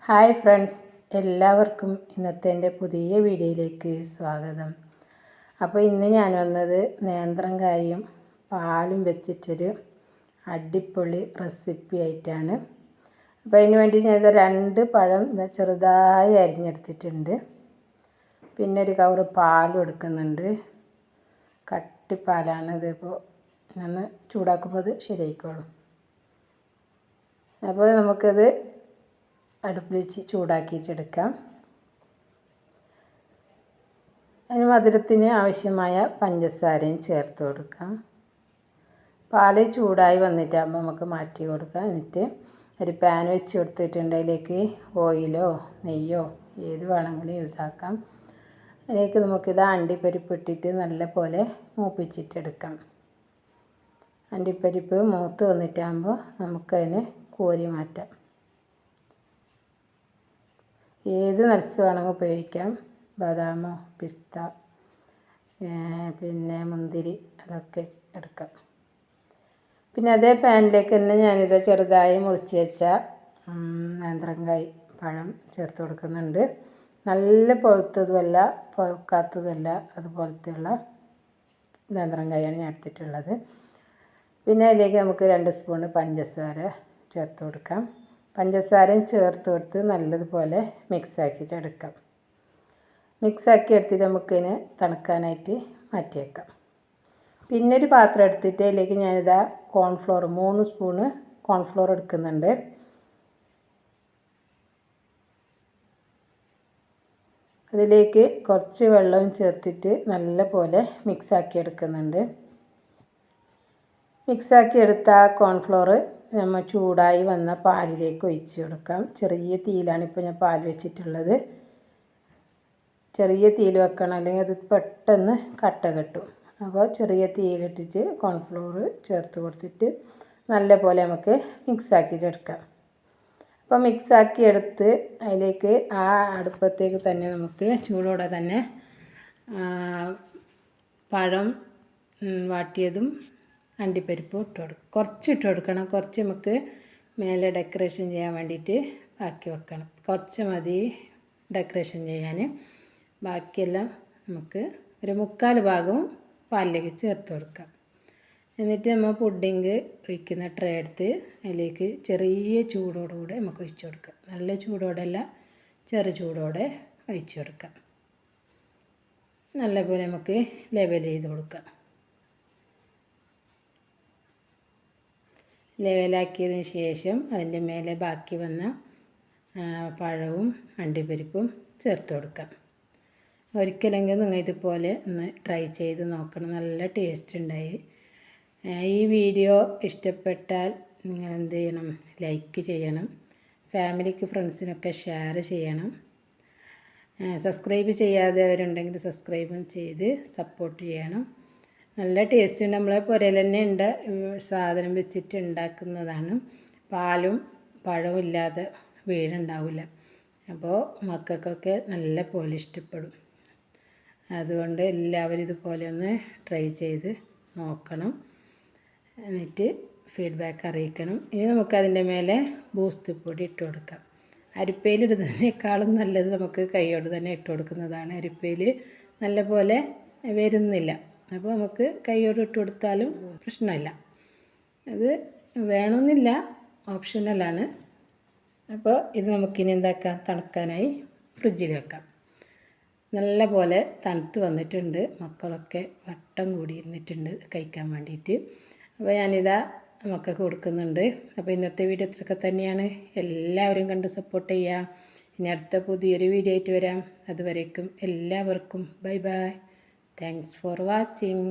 Hi friends, എല്ലാവർക്കും ഇന്നത്തെ എൻ്റെ പുതിയ വീഡിയോയിലേക്ക് സ്വാഗതം. അപ്പോൾ ഇന്ന് ഞാൻ വന്നത് നേന്ത്രക്കായും പാലും വെച്ചിട്ടൊരു അടിപൊളി റെസിപ്പി ആയിട്ടാണ്. അപ്പോൾ അതിന് വേണ്ടി ഞാൻ 2 പഴം ചെറുതായി അരിഞ്ഞെടുത്തിട്ടുണ്ട്. പിന്നെ ഒരു കവറ് പാലും എടുക്കുന്നുണ്ട്. കട്ടിപ്പാലാണ്. ഇതിപ്പോൾ ഞാൻ ചൂടാക്കുമ്പോൾ അത് ശരിയായിക്കോളും. അപ്പോൾ നമുക്കത് അടുപ്പിൽ വെച്ച് ചൂടാക്കിയിട്ടെടുക്കാം. അതിന് മധുരത്തിന് ആവശ്യമായ പഞ്ചസാരയും ചേർത്ത് കൊടുക്കാം. പാല് ചൂടായി വന്നിട്ടാകുമ്പോൾ നമുക്ക് മാറ്റി കൊടുക്കാം. എന്നിട്ട് ഒരു പാൻ വെച്ച് കൊടുത്തിട്ടുണ്ട്. അതിലേക്ക് ഓയിലോ നെയ്യോ ഏത് വേണമെങ്കിലും യൂസാക്കാം. അതിലേക്ക് നമുക്കിത് അണ്ടിപ്പരിപ്പ് ഇട്ടിട്ട് നല്ല പോലെ മൂപ്പിച്ചിട്ടെടുക്കാം. അണ്ടിപ്പരിപ്പ് മൂത്ത് വന്നിട്ടാകുമ്പോൾ നമുക്കതിന് കോരി മാറ്റാം. ഏത് നട്ട്സ് വേണമെങ്കിൽ ഉപയോഗിക്കാം. ബദാമോ പിസ്ത പിന്നെ മുന്തിരി അതൊക്കെ എടുക്കാം. പിന്നെ അതേ പാനിലേക്ക് തന്നെ ഞാനിത് ചെറുതായി മുറിച്ച് വെച്ച നേന്ത്രക്കായ് പഴം ചേർത്ത് കൊടുക്കുന്നുണ്ട്. നല്ല പഴുത്തതുമല്ല പഴുക്കാത്തതുമല്ല, അതുപോലത്തെയുള്ള നേന്ത്രക്കായാണ് ഞാൻ എടുത്തിട്ടുള്ളത്. പിന്നെ അതിലേക്ക് നമുക്ക് 2 സ്പൂൺ പഞ്ചസാര ചേർത്ത് കൊടുക്കാം. പഞ്ചസാരയും ചേർത്ത് കൊടുത്ത് നല്ലതുപോലെ മിക്സാക്കിയിട്ട് എടുക്കാം. മിക്സാക്കി എടുത്തിട്ട് നമുക്കിതിനെ തണുക്കാനായിട്ട് മാറ്റി വയ്ക്കാം. പിന്നെ ഒരു പാത്രം എടുത്തിട്ട് അതിലേക്ക് ഞാനിതാ കോൺഫ്ലോർ 3 സ്പൂണ് കോൺഫ്ലോർ എടുക്കുന്നുണ്ട്. അതിലേക്ക് കുറച്ച് വെള്ളവും ചേർത്തിട്ട് നല്ല പോലെ മിക്സാക്കി എടുക്കുന്നുണ്ട്. മിക്സാക്കി എടുത്ത കോൺഫ്ലോർ നമ്മൾ ചൂടായി വന്ന പാലിലേക്ക് ഒഴിച്ച് കൊടുക്കാം. ചെറിയ തീയിലാണ് ഇപ്പോൾ ഞാൻ പാൽ വെച്ചിട്ടുള്ളത്. ചെറിയ തീയിൽ വെക്കണം, അല്ലെങ്കിൽ അത് പെട്ടെന്ന് കട്ട കെട്ടും. അപ്പോൾ ചെറിയ തീയിലിട്ടിട്ട് കോൺഫ്ലോർ ചേർത്ത് കൊടുത്തിട്ട് നല്ല പോലെ നമുക്ക് മിക്സാക്കിയിട്ട് എടുക്കാം. അപ്പോൾ മിക്സാക്കി എടുത്ത് അതിലേക്ക് ആ അടുപ്പത്തേക്ക് തന്നെ നമുക്ക് ചൂടോടെ തന്നെ പഴം വാട്ടിയതും അണ്ടിപ്പരിപ്പും ഇട്ട് കൊടുക്കും. കുറച്ച് ഇട്ട് കൊടുക്കണം. കുറച്ച് നമുക്ക് മേലെ ഡെക്കറേഷൻ ചെയ്യാൻ വേണ്ടിയിട്ട് ബാക്കി വെക്കണം. കുറച്ച് മതി ഡെക്കറേഷൻ ചെയ്യാൻ. ബാക്കിയെല്ലാം നമുക്ക് ഒരു 3/4 ഭാഗവും പാലിലേക്ക് ചേർത്ത് കൊടുക്കാം. എന്നിട്ട് നമ്മൾ പുഡിങ് ഒഴിക്കുന്ന ട്രേ എടുത്ത് അതിലേക്ക് ചെറിയ ചൂടോടുകൂടെ നമുക്ക് ഒഴിച്ച് കൊടുക്കാം. നല്ല ചൂടോടെയല്ല, ചെറു ചൂടോടെ ഒഴിച്ച് കൊടുക്കാം. നല്ലപോലെ നമുക്ക് ലെവൽ ചെയ്ത് കൊടുക്കാം. ലെവലാക്കിയതിന് ശേഷം അതിൻ്റെ മേലെ ബാക്കി വന്ന പഴവും അണ്ടിപ്പരിപ്പും ചേർത്ത് കൊടുക്കാം. ഒരിക്കലെങ്കിലും നിങ്ങൾ ഇതുപോലെ ഒന്ന് ട്രൈ ചെയ്ത് നോക്കണം. നല്ല ടേസ്റ്റ് ഉണ്ടായി. ഈ വീഡിയോ ഇഷ്ടപ്പെട്ടാൽ നിങ്ങൾ എന്ത് ചെയ്യണം? ലൈക്ക് ചെയ്യണം. ഫാമിലിക്ക് ഫ്രണ്ട്സിനൊക്കെ ഷെയർ ചെയ്യണം. സബ്സ്ക്രൈബ് ചെയ്യാത്തവരുണ്ടെങ്കിൽ സബ്സ്ക്രൈബും ചെയ്ത് സപ്പോർട്ട് ചെയ്യണം. നല്ല ടേസ്റ്റ് ഉണ്ട്. നമ്മളെ പുരയിൽ തന്നെ ഉണ്ട് സാധനം വെച്ചിട്ട് ഉണ്ടാക്കുന്നതാണ്. പാലും പഴവും ഇല്ലാതെ വീടുണ്ടാവില്ല. അപ്പോൾ മക്കൾക്കൊക്കെ നല്ല പോലെ ഇഷ്ടപ്പെടും. അതുകൊണ്ട് എല്ലാവരും ഇതുപോലെ ഒന്ന് ട്രൈ ചെയ്ത് നോക്കണം. എന്നിട്ട് ഫീഡ്ബാക്ക് അറിയിക്കണം. ഇനി നമുക്കതിൻ്റെ മേലെ ബൂസ്റ്റ് പൊടി ഇട്ട് കൊടുക്കാം. അരിപ്പയിലിടുന്നതിനേക്കാളും നല്ലത് നമുക്ക് കൈയോട് തന്നെ ഇട്ട് കൊടുക്കുന്നതാണ്. അരിപ്പയിൽ നല്ല പോലെ വരുന്നില്ല. അപ്പോൾ നമുക്ക് കൈയോട് ഇട്ട് കൊടുത്താലും പ്രശ്നമില്ല. അത് വേണമെന്നില്ല, ഓപ്ഷണലാണ്. അപ്പോൾ ഇത് നമുക്കിനി എന്താക്കാം? തണുക്കാനായി ഫ്രിഡ്ജിൽ വെക്കാം. നല്ല പോലെ തണുത്ത് വന്നിട്ടുണ്ട്. മക്കളൊക്കെ വട്ടം കൂടി ഇരുന്നിട്ടുണ്ട് കഴിക്കാൻ വേണ്ടിയിട്ട്. അപ്പോൾ ഞാനിതാ മക്കൾക്ക് കൊടുക്കുന്നുണ്ട്. അപ്പോൾ ഇന്നത്തെ വീഡിയോ ഇത്രയൊക്കെ തന്നെയാണ്. എല്ലാവരും കണ്ട് സപ്പോർട്ട് ചെയ്യുക. ഇനി അടുത്ത പുതിയൊരു വീഡിയോ ആയിട്ട് വരാം. അതുവരേക്കും എല്ലാവർക്കും bye bye. Thanks for watching.